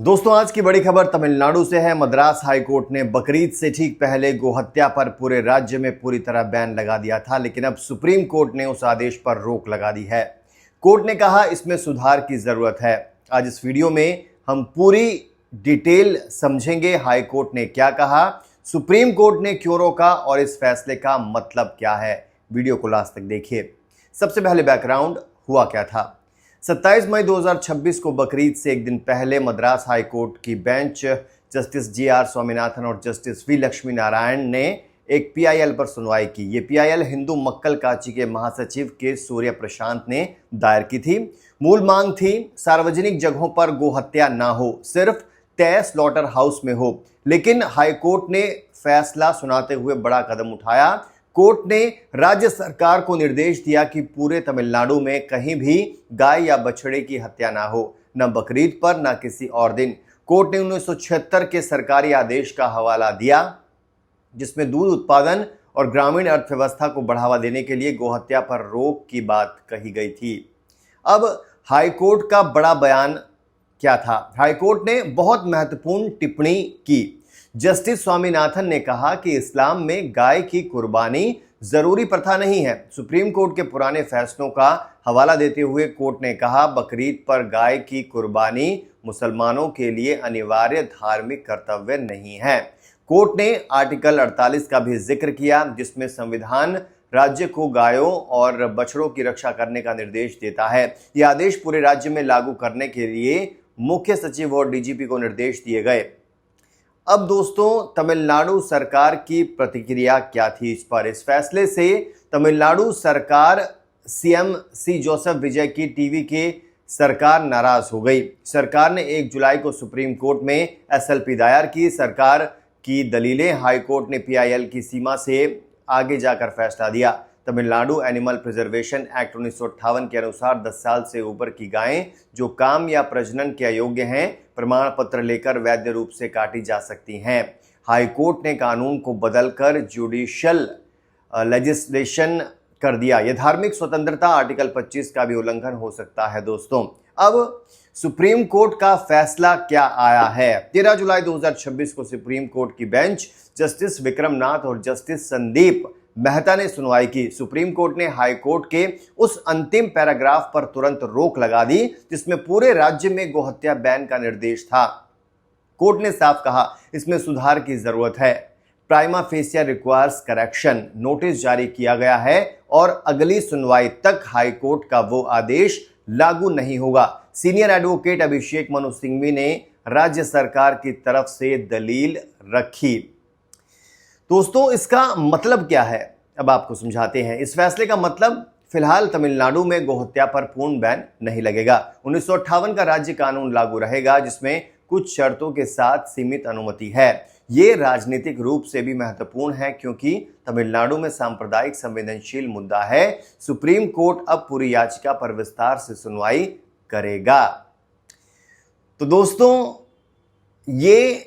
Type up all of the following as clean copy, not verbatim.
दोस्तों आज की बड़ी खबर तमिलनाडु से है। मद्रास हाईकोर्ट ने बकरीद से ठीक पहले गोहत्या पर पूरे राज्य में पूरी तरह बैन लगा दिया था, लेकिन अब सुप्रीम कोर्ट ने उस आदेश पर रोक लगा दी है। कोर्ट ने कहा इसमें सुधार की जरूरत है। आज इस वीडियो में हम पूरी डिटेल समझेंगे हाईकोर्ट ने क्या कहा, सुप्रीम कोर्ट ने क्यों रोका और इस फैसले का मतलब क्या है। वीडियो को लास्ट तक देखिए। सबसे पहले बैकग्राउंड हुआ क्या था। 27 मई 2026 को बकरीद से एक दिन पहले मद्रास हाईकोर्ट की बेंच जस्टिस जी.आर. स्वामीनाथन और जस्टिस वी. लक्ष्मी नारायण ने एक पीआईएल पर सुनवाई की। ये पीआईएल हिंदू मक्कल काची के महासचिव के सूर्य प्रशांत ने दायर की थी। मूल मांग थी सार्वजनिक जगहों पर गोहत्या ना हो, सिर्फ तय स्लॉटर हाउस में हो। लेकिन हाईकोर्ट ने फैसला सुनाते हुए बड़ा कदम उठाया। कोर्ट ने राज्य सरकार को निर्देश दिया कि पूरे तमिलनाडु में कहीं भी गाय या बछड़े की हत्या ना हो, न बकरीद पर न किसी और दिन। कोर्ट ने 1976 के सरकारी आदेश का हवाला दिया जिसमें दूध उत्पादन और ग्रामीण अर्थव्यवस्था को बढ़ावा देने के लिए गोहत्या पर रोक की बात कही गई थी। अब हाईकोर्ट का बड़ा बयान क्या था। हाईकोर्ट ने बहुत महत्वपूर्ण टिप्पणी की। जस्टिस स्वामीनाथन ने कहा कि इस्लाम में गाय की कुर्बानी जरूरी प्रथा नहीं है। सुप्रीम कोर्ट के पुराने फैसलों का हवाला देते हुए कोर्ट ने कहा बकरीद पर गाय की कुर्बानी मुसलमानों के लिए अनिवार्य धार्मिक कर्तव्य नहीं है। कोर्ट ने आर्टिकल 48 का भी जिक्र किया जिसमें संविधान राज्य को गायों और बछड़ों की रक्षा करने का निर्देश देता है। यह आदेश पूरे राज्य में लागू करने के लिए मुख्य सचिव और डीजीपी को निर्देश दिए गए। अब दोस्तों तमिलनाडु सरकार की प्रतिक्रिया क्या थी इस पर। इस फैसले से तमिलनाडु सरकार सीएम सी जोसेफ विजय की टीवी के सरकार नाराज हो गई। सरकार ने 1 जुलाई को सुप्रीम कोर्ट में एसएलपी दायर की। सरकार की दलीलें हाईकोर्ट ने पीआईएल की सीमा से आगे जाकर फैसला दिया। तमिलनाडु एनिमल प्रिजर्वेशन एक्ट 1958 के अनुसार 10 साल से ऊपर की गायें जो काम या प्रजनन के अयोग्य हैं प्रमाण पत्र लेकर वैध रूप से काटी जा सकती हैं। हाईकोर्ट ने कानून को बदलकर जुडिशियल लेजिस्लेशन कर दिया। यह धार्मिक स्वतंत्रता आर्टिकल 25 का भी उल्लंघन हो सकता है। दोस्तों अब सुप्रीम कोर्ट का फैसला क्या आया है। 13 जुलाई 2026 को सुप्रीम कोर्ट की बेंच जस्टिस विक्रम नाथ और जस्टिस संदीप मेहता ने सुनवाई की। सुप्रीम कोर्ट ने हाई कोर्ट के उस अंतिम पैराग्राफ पर तुरंत रोक लगा दी जिसमें पूरे राज्य में गोहत्या बैन का निर्देश था। कोर्ट ने साफ कहा इसमें सुधार की जरूरत है। Prima fascia requires correction notice जारी किया गया है और अगली सुनवाई तक हाई कोर्ट का वो आदेश लागू नहीं होगा। सीनियर एडवोकेट अभिषेक मनु सिंघवी ने राज्य सरकार की तरफ से दलील रखी। दोस्तों इसका मतलब क्या है अब आपको समझाते हैं। इस फैसले का मतलब फिलहाल तमिलनाडु में गोहत्या पर पूर्ण बैन नहीं लगेगा। 1958 का राज्य कानून लागू रहेगा जिसमें कुछ शर्तों के साथ सीमित अनुमति है। ये राजनीतिक रूप से भी महत्वपूर्ण है क्योंकि तमिलनाडु में सांप्रदायिक संवेदनशील मुद्दा है। सुप्रीम कोर्ट अब पूरी याचिका पर विस्तार से सुनवाई करेगा। तो दोस्तों ये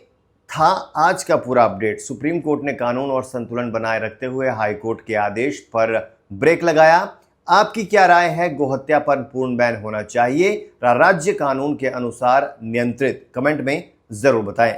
था आज का पूरा अपडेट। सुप्रीम कोर्ट ने कानून और संतुलन बनाए रखते हुए हाई कोर्ट के आदेश पर ब्रेक लगाया। आपकी क्या राय है, गोहत्या पर पूर्ण बैन होना चाहिए या राज्य कानून के अनुसार नियंत्रित? कमेंट में जरूर बताएं।